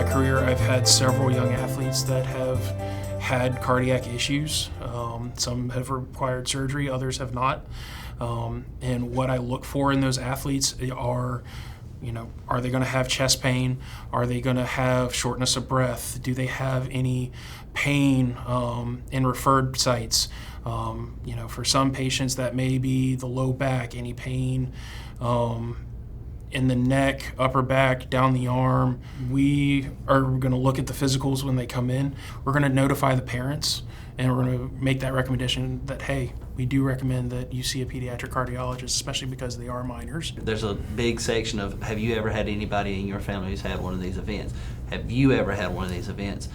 career, I've had several young athletes that have had cardiac issues. Some have required surgery, others have not. And what I look for in those athletes are, are they going to have chest pain? Are they going to have shortness of breath? Do they have any pain in referred sites? For some patients that may be the low back, any pain in the neck, upper back, down the arm. We are going to look at the physicals when they come in. We're going to notify the parents, and we're going to make that recommendation that, hey, we do recommend that you see a pediatric cardiologist, especially because they are minors. There's a big section of, have you ever had anybody in your family who's had one of these events? Have you ever had one of these events?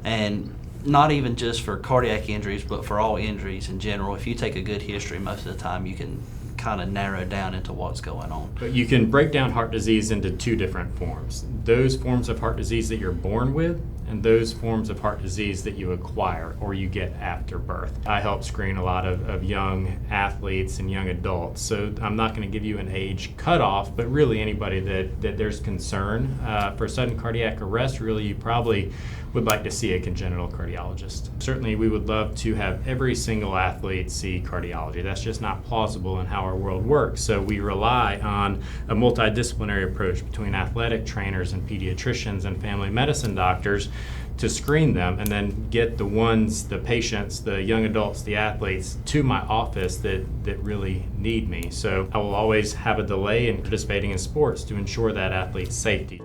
And not even just for cardiac injuries, but for all injuries in general, if you take a good history, most of the time you can kind of narrow down into what's going on. But you can break down heart disease into two different forms. Those forms of heart disease that you're born with, and those forms of heart disease that you acquire or you get after birth. I help screen a lot of young athletes and young adults, so I'm not going to give you an age cutoff, but really anybody that there's concern for sudden cardiac arrest, really you probably would like to see a congenital cardiologist. Certainly we would love to have every single athlete see cardiology. That's just not plausible in how our world works. So we rely on a multidisciplinary approach between athletic trainers and pediatricians and family medicine doctors to screen them and then get the patients, the young adults, the athletes to my office that really need me. So I will always have a delay in participating in sports to ensure that athlete's safety.